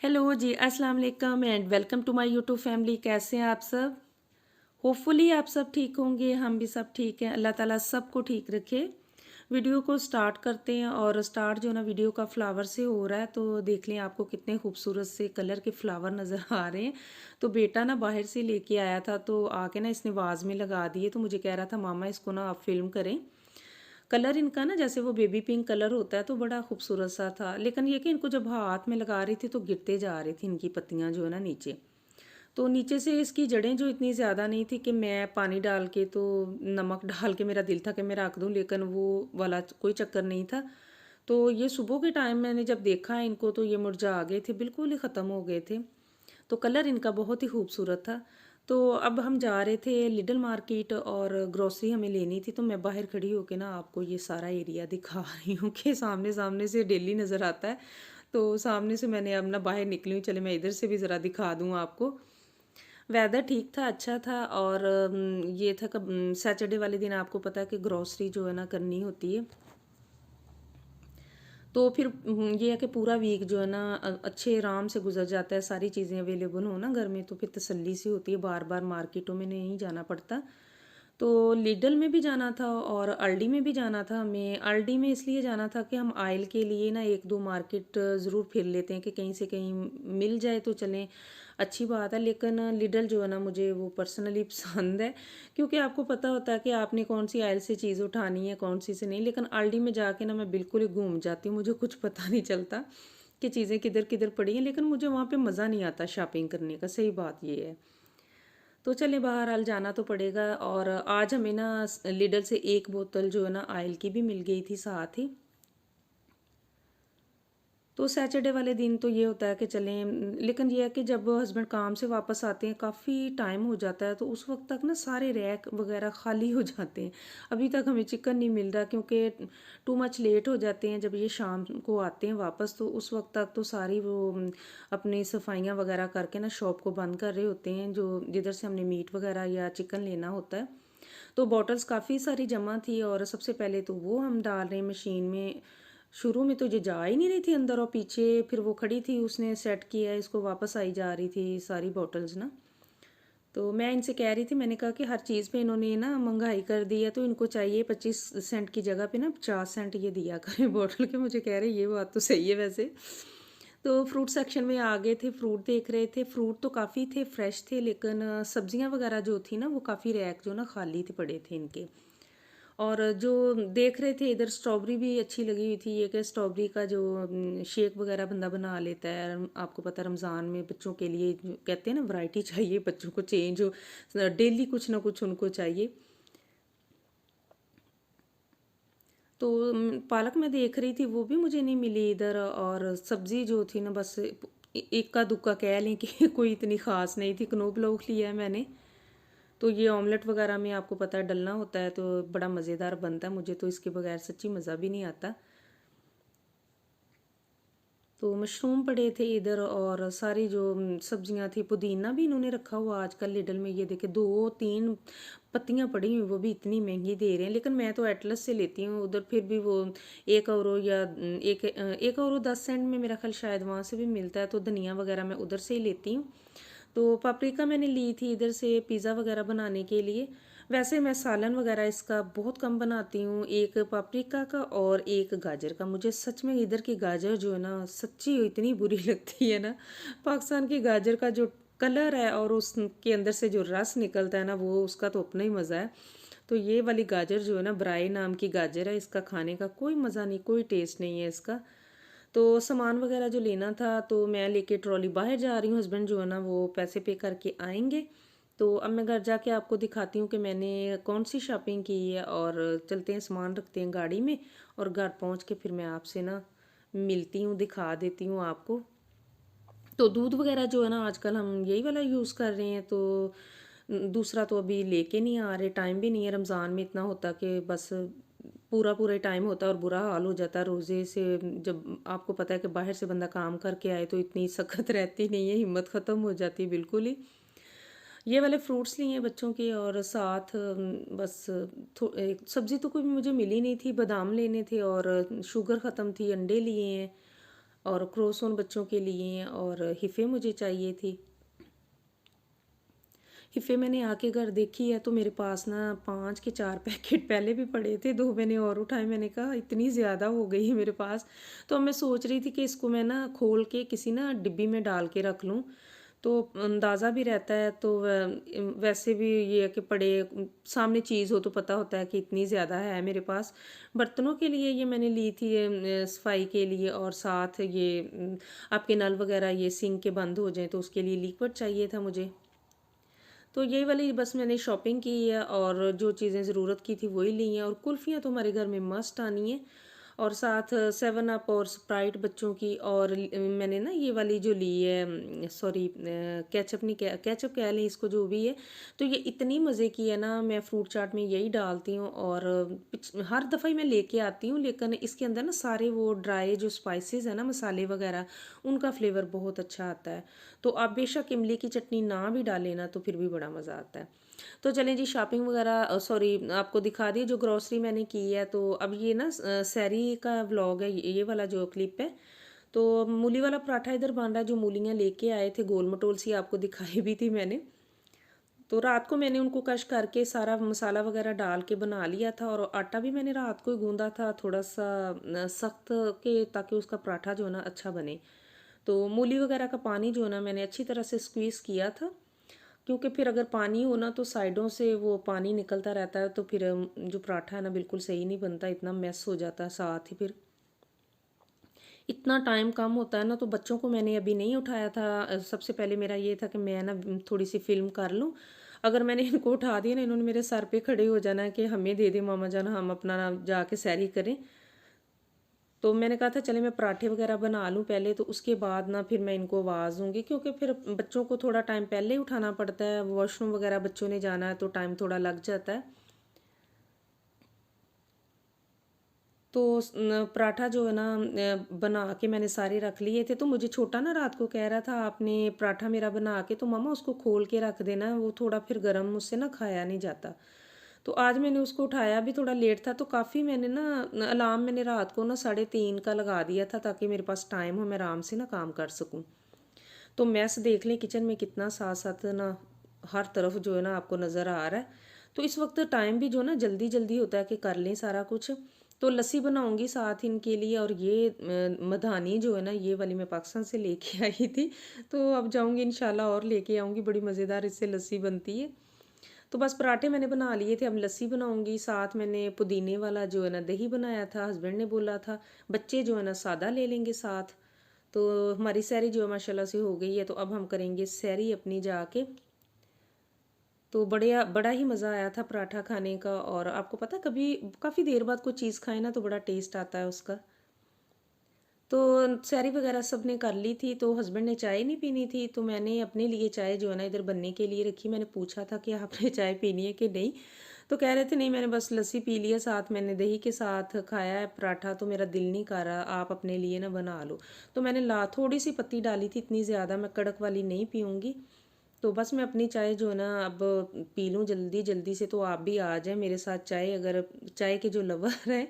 Hello जी, अस्सलाम वालेकुम and welcome to my YouTube family. कैसे हैं आप सब? होपफुली आप सब ठीक होंगे, हम भी सब ठीक हैं। अल्लाह ताला सबको ठीक रखे। वीडियो को स्टार्ट करते हैं और स्टार्ट जो ना वीडियो का फ्लावर से हो रहा है, तो देख लें आपको कितने खूबसूरत से कलर के फ्लावर नज़र आ रहे हैं। तो बेटा ना बाहर से लेके आया था, तो आके ना इसने वाज में लगा दिए, तो मुझे कह रहा था मामा इसको ना आप फिल्म करें। कलर इनका ना जैसे वो बेबी पिंक कलर होता है, तो बड़ा खूबसूरत सा था, लेकिन ये कि इनको जब हाथ में लगा रही थी तो गिरते जा रही थी इनकी पत्तियां जो है ना नीचे। तो नीचे से इसकी जड़ें जो इतनी ज़्यादा नहीं थी कि मैं पानी डाल के तो नमक डाल के मेरा दिल था कि मैं रख दूं, लेकिन वो वाला कोई चक्कर नहीं था। तो ये सुबह के टाइम मैंने जब देखा इनको तो ये मुरझा गए थे, बिल्कुल ही ख़त्म हो गए थे। तो कलर इनका बहुत ही खूबसूरत था। तो अब हम जा रहे थे लिटिल मार्केट और ग्रोसरी हमें लेनी थी, तो मैं बाहर खड़ी होके ना आपको ये सारा एरिया दिखा रही हूँ कि सामने सामने से डेली नज़र आता है। तो सामने से मैंने अब ना बाहर निकली हूँ, चले मैं इधर से भी ज़रा दिखा दूँ आपको। वेदर ठीक था, अच्छा था। और ये था कब सैटरडे वाले दिन आपको पता है कि ग्रोसरी जो है ना करनी होती है। तो फिर ये है कि पूरा वीक जो है ना अच्छे आराम से गुजर जाता है, सारी चीज़ें अवेलेबल हो ना घर में, तो फिर तसल्ली सी होती है, बार बार मार्केटों में नहीं जाना पड़ता। तो लिडल में भी जाना था और अल्डी में भी जाना था हमें। अल्डी में इसलिए जाना था कि हम आयल के लिए ना एक दो मार्केट ज़रूर फिर लेते हैं कि कहीं से कहीं मिल जाए तो चलें, अच्छी बात है। लेकिन लिडल जो है ना मुझे वो पर्सनली पसंद है, क्योंकि आपको पता होता है कि आपने कौन सी आयल से चीज़ उठानी है कौन सी से नहीं। लेकिन अल्डी में जाके ना मैं बिल्कुल ही घूम जाती हूँ, मुझे कुछ पता नहीं चलता कि चीज़ें किधर किधर पड़ी हैं, लेकिन मुझे वहाँ पे मज़ा नहीं आता शॉपिंग करने का, सही बात ये है। तो चले बहरहाल जाना तो पड़ेगा। और आज हमें ना लिडल से एक बोतल जो है ना ऑयल की भी मिल गई थी साथ ही। तो सैटरडे वाले दिन तो ये होता है कि चलें, लेकिन ये है कि जब हस्बैंड काम से वापस आते हैं काफ़ी टाइम हो जाता है, तो उस वक्त तक ना सारे रैक वगैरह खाली हो जाते हैं। अभी तक हमें चिकन नहीं मिल रहा, क्योंकि टू मच लेट हो जाते हैं जब ये शाम को आते हैं वापस, तो उस वक्त तक तो सारी वो अपनी सफाइयाँ वगैरह करके ना शॉप को बंद कर रहे होते हैं, जो जिधर से हमने मीट वगैरह या चिकन लेना होता है। तो बॉटल्स काफ़ी सारी जमा थी और सबसे पहले तो वो हम डाल रहे हैं मशीन में। शुरू में तो ये जा ही नहीं रही थी अंदर, और पीछे फिर वो खड़ी थी, उसने सेट किया, इसको वापस आई जा रही थी सारी बॉटल्स ना। तो मैं इनसे कह रही थी, मैंने कहा कि हर चीज़ पे इन्होंने ना महंगाई कर दी है, तो इनको चाहिए 25 सेंट की जगह पे ना 50 सेंट ये दिया करें बॉटल के। मुझे कह रहे ये बात तो सही है वैसे। तो फ्रूट सेक्शन में आ गए थे, फ्रूट देख रहे थे। फ्रूट तो काफ़ी थे, फ्रेश थे, लेकिन सब्जियां वगैरह जो थी ना वो काफ़ी रैक जो ना खाली थे, पड़े थे इनके। और जो देख रहे थे इधर, स्ट्रॉबेरी भी अच्छी लगी हुई थी। ये कि स्ट्रॉबेरी का जो शेक वगैरह बंदा बना लेता है, आपको पता है रमज़ान में बच्चों के लिए जो कहते हैं ना वैरायटी चाहिए, बच्चों को चेंज हो, डेली कुछ ना कुछ उनको चाहिए। तो पालक मैं देख रही थी, वो भी मुझे नहीं मिली इधर। और सब्ज़ी जो थी ना बस इक्का दुक्का कह लें कि कोई इतनी ख़ास नहीं थी। क्नोबलोक लिया है मैंने। तो ये ऑमलेट वगैरह में आपको पता है डलना होता है, तो बड़ा मज़ेदार बनता है। मुझे तो इसके बगैर सच्ची मज़ा भी नहीं आता। तो मशरूम पड़े थे इधर और सारी जो सब्जियां थी, पुदीना भी इन्होंने रखा हुआ आजकल लिडल में। ये देखे दो तीन पत्तियां पड़ी हुई, वो भी इतनी महंगी दे रहे हैं। लेकिन मैं तो एटलस से लेती हूँ, उधर फिर भी वो 1 और या 1 और 10 सेंट में मेरा ख्याल शायद वहाँ से भी मिलता है। तो धनिया वगैरह मैं उधर से ही लेती हूँ। तो पापरिका मैंने ली थी इधर से पिज़्ज़ा वगैरह बनाने के लिए। वैसे मैं सालन वगैरह इसका बहुत कम बनाती हूँ, एक पापरिका का और एक गाजर का। मुझे सच में इधर की गाजर जो है ना सच्ची इतनी बुरी लगती है ना। पाकिस्तान की गाजर का जो कलर है और उसके अंदर से जो रस निकलता है ना, वो उसका तो अपना ही मज़ा है। तो ये वाली गाजर जो है ना, ब्राई नाम की गाजर है, इसका खाने का कोई मज़ा नहीं, कोई टेस्ट नहीं है इसका। तो सामान वगैरह जो लेना था तो मैं लेके ट्रॉली बाहर जा रही हूँ, हस्बैंड जो है ना वो पैसे पे करके आएंगे। तो अब मैं घर जाके आपको दिखाती हूँ कि मैंने कौन सी शॉपिंग की है। और चलते हैं, सामान रखते हैं गाड़ी में, और घर पहुँच के फिर मैं आपसे ना मिलती हूँ, दिखा देती हूँ आपको। तो दूध वगैरह जो है ना आजकल हम यही वाला यूज़ कर रहे हैं। तो दूसरा तो अभी लेके नहीं आ रहे, टाइम भी नहीं है। रमज़ान में इतना होता कि बस पूरा पूरा टाइम होता है और बुरा हाल हो जाता है रोज़े से। जब आपको पता है कि बाहर से बंदा काम करके आए तो इतनी सख्त रहती नहीं है, हिम्मत ख़त्म हो जाती है बिल्कुल ही। ये वाले फ्रूट्स लिए हैं बच्चों के, और साथ बस एक सब्ज़ी तो कोई मुझे मिली नहीं थी, बादाम लेने थे और शुगर ख़त्म थी, अंडे लिए हैं। और क्रोसोन बच्चों के लिए, और हिफ़े मुझे चाहिए थी। हिफ़े मैंने आके घर देखी है तो मेरे पास ना 5 के 4 पैकेट पहले भी पड़े थे, 2 मैंने और उठाए। मैंने कहा इतनी ज़्यादा हो गई है मेरे पास। तो अब मैं सोच रही थी कि इसको मैं ना खोल के किसी ना डिब्बी में डाल के रख लूँ, तो अंदाज़ा भी रहता है। तो वैसे भी ये है कि सामने चीज़ हो तो पता होता है कि इतनी ज़्यादा है मेरे पास। बर्तनों के लिए ये मैंने ली थी, सफाई के लिए, और साथ ये आपके नल वगैरह ये सिंक के बंद हो जाएँ तो उसके लिए लिक्विड चाहिए था मुझे। तो यही वाली बस मैंने शॉपिंग की है, और जो चीज़ें ज़रूरत की थी वही ली हैं। और कुल्फ़ियाँ तो हमारे घर में मस्ट आनी है, और साथ 7 अप और स्प्राइट बच्चों की। और मैंने ना ये वाली जो ली है, सॉरी, केचप नहीं, केचप कह लें इसको, जो भी है। तो ये इतनी मज़े की है ना, मैं फ्रूट चाट में यही डालती हूँ। और हर दफ़ा ही मैं लेके आती हूँ, लेकिन इसके अंदर ना सारे वो ड्राई जो स्पाइसेस है ना, मसाले वगैरह, उनका फ्लेवर बहुत अच्छा आता है। तो आप बेशक इमली की चटनी ना भी डालें ना, तो फिर भी बड़ा मज़ा आता है। तो चलें जी, शॉपिंग वगैरह, सॉरी, आपको दिखा दी जो ग्रॉसरी मैंने की है। तो अब ये ना सैरी का व्लॉग है, ये वाला जो क्लिप है। तो मूली वाला पराठा इधर बन रहा है। जो मूलियाँ लेके आए थे गोल मटोल सी, आपको दिखाई भी थी मैंने। तो रात को मैंने उनको कश करके सारा मसाला वगैरह डाल के बना लिया था, और आटा भी मैंने रात को ही गूंदा था थोड़ा सा सख्त के, ताकि उसका पराठा जो है ना अच्छा बने। तो मूली वगैरह का पानी जो है ना मैंने अच्छी तरह से स्क्वीज़ किया था, क्योंकि फिर अगर पानी हो ना तो साइडों से वो पानी निकलता रहता है, तो फिर जो पराठा है ना बिल्कुल सही नहीं बनता, इतना मेस हो जाता है। साथ ही फिर इतना टाइम कम होता है ना, तो बच्चों को मैंने अभी नहीं उठाया था। सबसे पहले मेरा ये था कि मैं ना थोड़ी सी फिल्म कर लूँ। अगर मैंने इनको उठा दिया ना, इन्होंने मेरे सर पे खड़े हो जाना है कि हमें दे दे मामा जान, हम अपना ना जाके सैरी करें। तो मैंने कहा था चले मैं पराठे वगैरह बना लूँ पहले, तो उसके बाद ना फिर मैं इनको आवाज़ दूँगी, क्योंकि फिर बच्चों को थोड़ा टाइम पहले ही उठाना पड़ता है। वॉशरूम वगैरह बच्चों ने जाना है तो टाइम थोड़ा लग जाता है। तो पराठा जो है ना बना के मैंने सारे रख लिए थे। तो मुझे छोटा ना रात को कह रहा था आपने पराठा मेरा बना के तो मम्मा उसको खोल के रख देना, वो थोड़ा फिर गर्म मुझसे ना खाया नहीं जाता। तो आज मैंने उसको उठाया भी थोड़ा लेट था, तो काफ़ी मैंने ना अलार्म मैंने रात को ना 3:30 का लगा दिया था, ताकि मेरे पास टाइम हो, मैं आराम से ना काम कर सकूं। तो मैस देख लें किचन में कितना, साथ साथ ना हर तरफ जो है ना आपको नज़र आ रहा है। तो इस वक्त टाइम भी जो ना जल्दी जल्दी होता है कि कर लें सारा कुछ। तो लस्सी बनाऊंगी साथ इनके लिए, और ये मधानी जो है ना ये वाली मैं पाकिस्तान से लेके आई थी। तो अब जाऊंगी इंशाल्लाह और लेके आऊंगी, बड़ी मज़ेदार इससे लस्सी बनती है। तो बस पराठे मैंने बना लिए थे, अब लस्सी बनाऊंगी। साथ मैंने पुदीने वाला जो है ना दही बनाया था, हस्बैंड ने बोला था बच्चे जो है ना सादा ले लेंगे साथ। तो हमारी सैरी जो है माशाल्लाह से हो गई है, तो अब हम करेंगे सैरी अपनी जाके। तो बड़ा ही मज़ा आया था पराठा खाने का। और आपको पता है, कभी काफ़ी देर बाद कोई चीज़ खाए ना तो बड़ा टेस्ट आता है उसका। तो सैरी वगैरह सब ने कर ली थी, तो हस्बैंड ने चाय नहीं पीनी थी, तो मैंने अपने लिए चाय जो है ना इधर बनने के लिए रखी। मैंने पूछा था कि आपने चाय पीनी है कि नहीं, तो कह रहे थे नहीं, मैंने बस लस्सी पी लिया, साथ मैंने दही के साथ खाया है पराठा, तो मेरा दिल नहीं कर रहा, आप अपने लिए ना बना लो। तो मैंने ला थोड़ी सी पत्ती डाली थी, इतनी ज़्यादा मैं कड़क वाली नहीं पीऊँगी। तो बस मैं अपनी चाय जो है ना अब पी लूँ जल्दी जल्दी से, तो आप भी आ जाएं मेरे साथ चाय, अगर चाय के जो लवर हैं।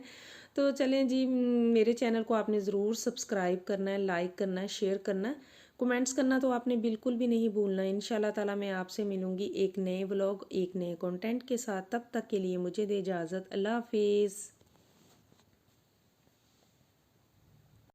तो चलें जी, मेरे चैनल को आपने ज़रूर सब्सक्राइब करना है, लाइक करना है, शेयर करना है, कमेंट्स करना तो आपने बिल्कुल भी नहीं भूलना है। इंशाल्लाह ताला मैं आपसे मिलूँगी एक नए व्लॉग, एक नए कंटेंट के साथ। तब तक के लिए मुझे दे इजाज़त। अल्लाह हाफिज़।